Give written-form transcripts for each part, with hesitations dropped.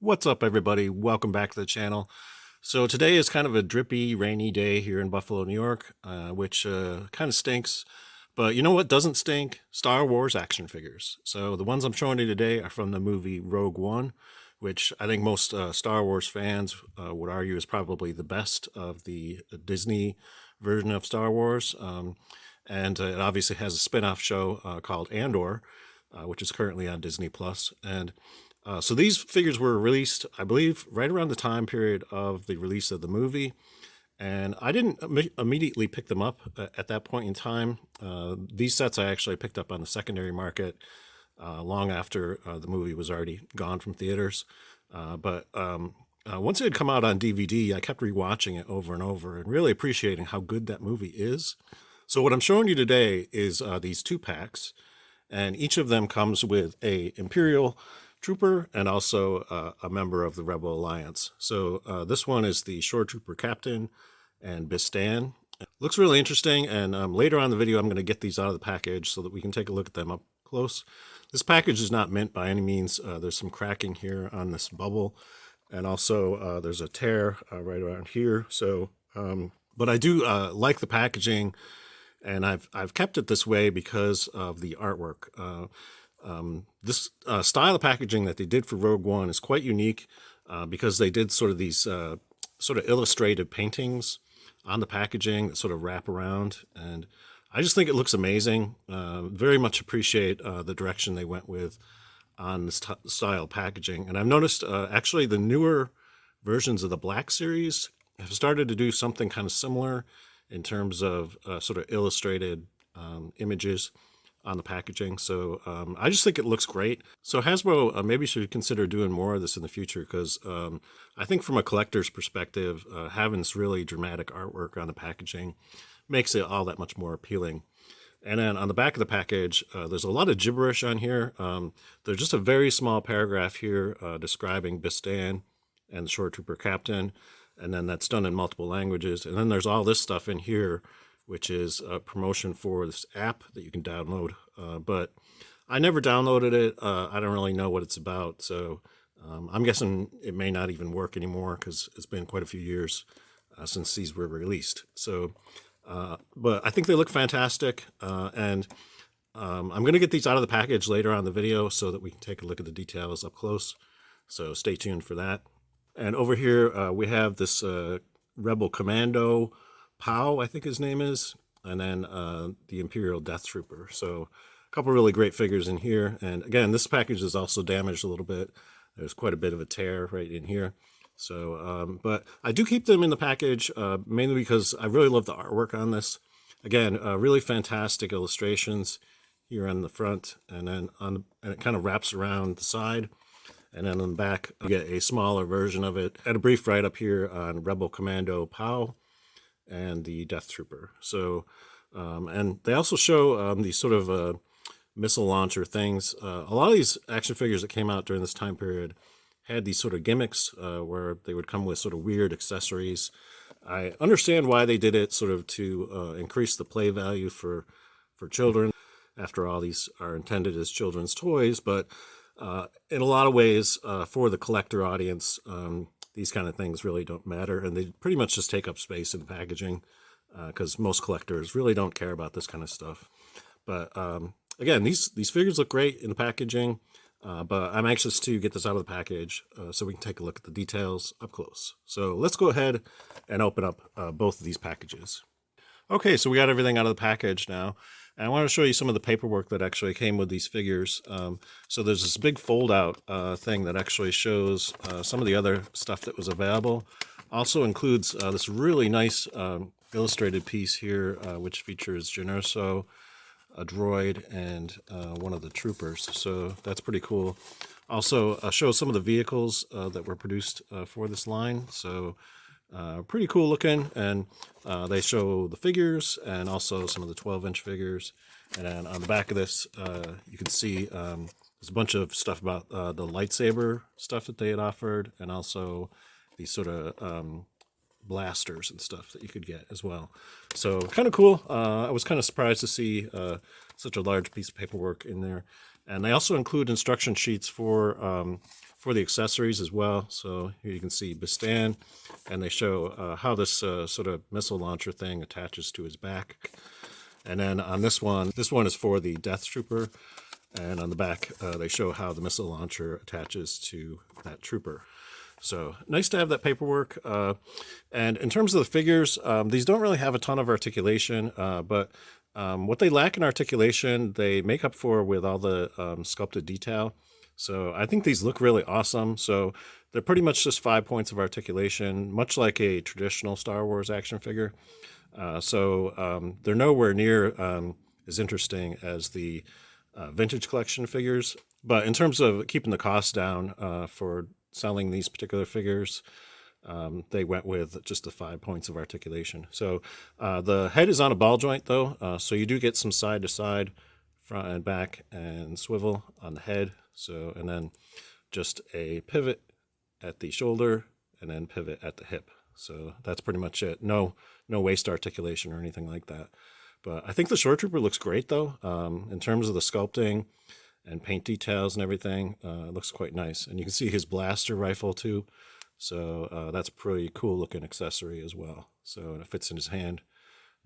What's up, everybody? Welcome back to the channel. So today is kind of a drippy, rainy day here in Buffalo, New York, which kind of stinks. But you know what doesn't stink? Star Wars action figures. So the ones I'm showing you today are from the movie Rogue One, which I think most Star Wars fans would argue is probably the best of the Disney version of Star Wars. And it obviously has a spin-off show called Andor, which is currently on Disney Plus. And so these figures were released, I believe, right around the time period of the release of the movie. And I didn't immediately pick them up at that point in time. These sets I actually picked up on the secondary market long after the movie was already gone from theaters. But once it had come out on DVD, I kept rewatching it over and over and really appreciating how good that movie is. So what I'm showing you today is these two packs, and each of them comes with a Imperial Trooper and also a member of the Rebel Alliance. So this one is the Shoretrooper Captain and Bistan. Looks really interesting, and later on in the video I'm going to get these out of the package so that we can take a look at them up close. This package is not mint by any means. There's some cracking here on this bubble, and also there's a tear right around here. So, but I do like the packaging, and I've kept it this way because of the artwork. This style of packaging that they did for Rogue One is quite unique because they did sort of these sort of illustrated paintings on the packaging that sort of wrap around, and I just think it looks amazing. Very much appreciate the direction they went with on this style packaging. And I've noticed actually the newer versions of the Black Series have started to do something kind of similar in terms of sort of illustrated images on the packaging. So I just think it looks great. So Hasbro maybe should consider doing more of this in the future, because I think from a collector's perspective, having this really dramatic artwork on the packaging makes it all that much more appealing. And then on the back of the package, there's a lot of gibberish on here. There's just a very small paragraph here describing Bistan and the Shoretrooper Captain, and then that's done in multiple languages. And then there's all this stuff in here, which is a promotion for this app that you can download. But I never downloaded it. I don't really know what it's about. So I'm guessing it may not even work anymore because it's been quite a few years since these were released. So, but I think they look fantastic. And I'm going to get these out of the package later on in the video so that we can take a look at the details up close. So stay tuned for that. And over here, we have this Rebel Commando Pow, I think his name is, and then the Imperial Death Trooper. So a couple really great figures in here. And again, this package is also damaged a little bit. There's quite a bit of a tear right in here. So, but I do keep them in the package mainly because I really love the artwork on this. Again, really fantastic illustrations here on the front, and then and it kind of wraps around the side. And then on the back, you get a smaller version of it. And a brief write-up here on Rebel Commando Pow and the Death Trooper. So, and they also show these sort of missile launcher things. A lot of these action figures that came out during this time period had these sort of gimmicks where they would come with sort of weird accessories. I understand why they did it, sort of to increase the play value for children. After all, these are intended as children's toys, but in a lot of ways, for the collector audience, these kind of things really don't matter, and they pretty much just take up space in the packaging because most collectors really don't care about this kind of stuff. But again, these figures look great in the packaging, but I'm anxious to get this out of the package so we can take a look at the details up close. So let's go ahead and open up both of these packages. Okay, so we got everything out of the package now. And I want to show you some of the paperwork that actually came with these figures. So there's this big fold-out thing that actually shows some of the other stuff that was available. Also includes this really nice illustrated piece here, which features Generso, a droid, and one of the troopers. So that's pretty cool. Also shows some of the vehicles that were produced for this line. So pretty cool looking, and they show the figures and also some of the 12-inch figures. And then on the back of this, you can see there's a bunch of stuff about the lightsaber stuff that they had offered, and also these sort of blasters and stuff that you could get as well. So kind of cool. I was kind of surprised to see such a large piece of paperwork in there. And they also include instruction sheets for for the accessories as well. So here you can see Bistan, and they show how this sort of missile launcher thing attaches to his back. And then on this one is for the Death Trooper, and on the back they show how the missile launcher attaches to that trooper. So nice to have that paperwork. And in terms of the figures, these don't really have a ton of articulation, but what they lack in articulation, they make up for with all the sculpted detail. So I think these look really awesome. So they're pretty much just 5 points of articulation, much like a traditional Star Wars action figure. So they're nowhere near as interesting as the vintage collection figures. But in terms of keeping the cost down for selling these particular figures, they went with just the 5 points of articulation. So the head is on a ball joint though, so you do get some side to side, front and back, and swivel on the head. So, and then just a pivot at the shoulder and then pivot at the hip. So that's pretty much it. No waist articulation or anything like that. But I think the Shoretrooper looks great though. In terms of the sculpting and paint details and everything, it looks quite nice. And you can see his blaster rifle too. So that's a pretty cool looking accessory as well. So it fits in his hand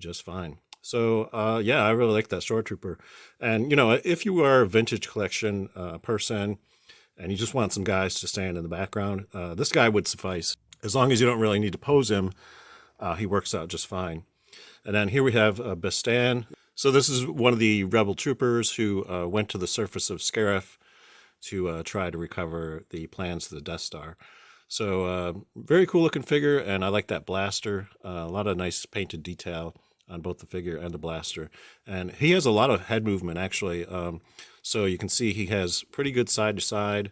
just fine. So yeah, I really like that Shoretrooper. And you know, if you are a vintage collection person and you just want some guys to stand in the background, this guy would suffice. As long as you don't really need to pose him, he works out just fine. And then here we have Bistan. So this is one of the rebel troopers who went to the surface of Scarif to try to recover the plans to the Death Star. So very cool looking figure, and I like that blaster. A lot of nice painted detail on both the figure and the blaster. And he has a lot of head movement actually. So you can see he has pretty good side to side,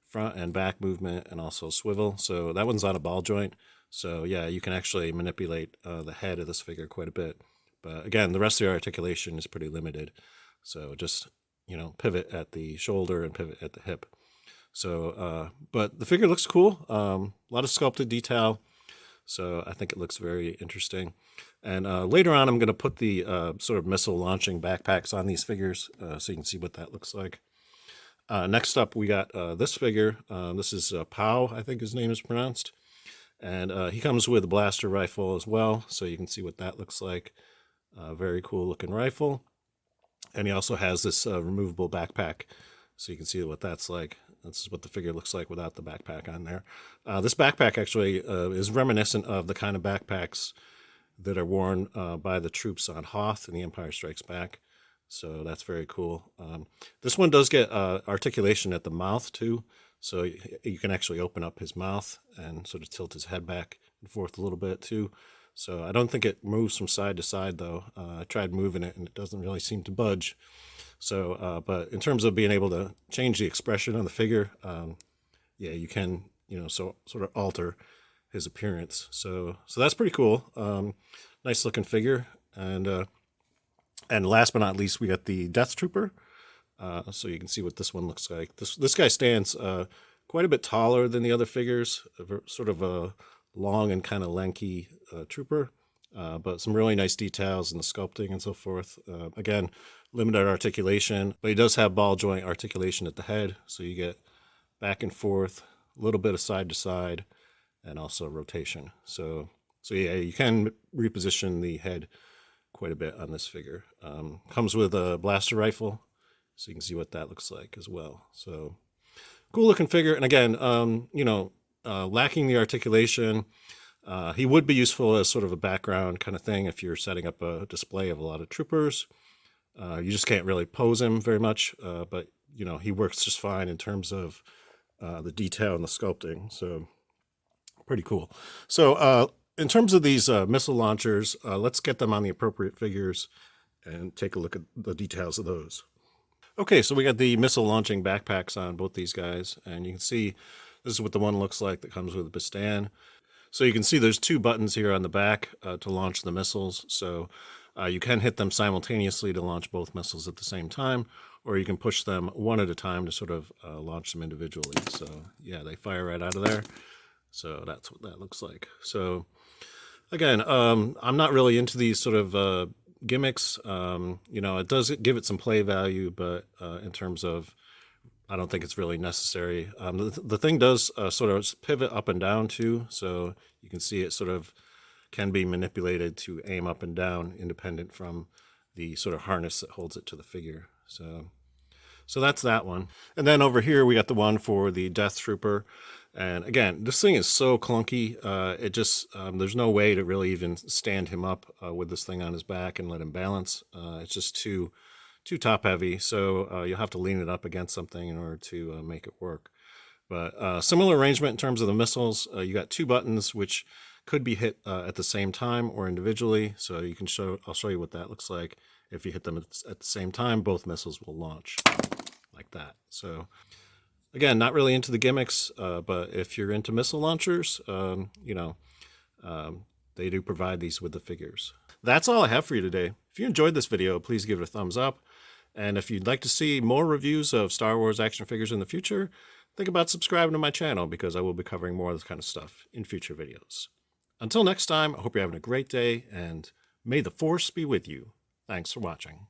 front and back movement, and also swivel. So that one's on a ball joint. So yeah, you can actually manipulate the head of this figure quite a bit. But again, the rest of the articulation is pretty limited. So just, you know, pivot at the shoulder and pivot at the hip. So, but the figure looks cool. A lot of sculpted detail. So I think it looks very interesting. And later on, I'm going to put the sort of missile launching backpacks on these figures so you can see what that looks like. Next up, we got this figure. This is Pow, I think his name is pronounced. And he comes with a blaster rifle as well, so you can see what that looks like. Very cool looking rifle. And he also has this removable backpack, so you can see what that's like. This is what the figure looks like without the backpack on there. This backpack actually is reminiscent of the kind of backpacks that are worn by the troops on Hoth in The Empire Strikes Back. So that's very cool. This one does get articulation at the mouth too. So you can actually open up his mouth and sort of tilt his head back and forth a little bit too. So I don't think it moves from side to side though. I tried moving it and it doesn't really seem to budge. So, but in terms of being able to change the expression on the figure, yeah, you can, you know, so sort of alter his appearance. So that's pretty cool. Nice looking figure. And last but not least, we got the Death Trooper. So you can see what this one looks like. This guy stands quite a bit taller than the other figures, sort of a long and kind of lanky trooper, but some really nice details in the sculpting and so forth. Again, limited articulation, but he does have ball joint articulation at the head, so you get back and forth, a little bit of side to side, and also rotation. So yeah, you can reposition the head quite a bit on this figure. Comes with a blaster rifle, so you can see what that looks like as well. So cool looking figure. And again, you know, lacking the articulation, he would be useful as sort of a background kind of thing if you're setting up a display of a lot of troopers. You just can't really pose him very much, but you know, he works just fine in terms of the detail and the sculpting. So pretty cool. So in terms of these missile launchers, let's get them on the appropriate figures and take a look at the details of those. Okay, so we got the missile launching backpacks on both these guys, and you can see this is what the one looks like that comes with the Bistan. So you can see there's two buttons here on the back to launch the missiles. So you can hit them simultaneously to launch both missiles at the same time, or you can push them one at a time to sort of launch them individually. So yeah, they fire right out of there. So that's what that looks like. So again, I'm not really into these sort of gimmicks. You know, it does give it some play value, but in terms of I don't think it's really necessary. The thing does sort of pivot up and down too, so you can see it sort of can be manipulated to aim up and down independent from the sort of harness that holds it to the figure. So that's that one. And then over here, we got the one for the Death Trooper. And again, this thing is so clunky. It just, there's no way to really even stand him up with this thing on his back and let him balance. It's just too top heavy. So you'll have to lean it up against something in order to make it work. But similar arrangement in terms of the missiles. You got 2 buttons, which could be hit at the same time or individually. So you can I'll show you what that looks like. If you hit them at the same time, both missiles will launch like that. So again, not really into the gimmicks, but if you're into missile launchers, they do provide these with the figures. That's all I have for you today. If you enjoyed this video, please give it a thumbs up. And if you'd like to see more reviews of Star Wars action figures in the future, think about subscribing to my channel because I will be covering more of this kind of stuff in future videos. Until next time, I hope you're having a great day, and may the Force be with you. Thanks for watching.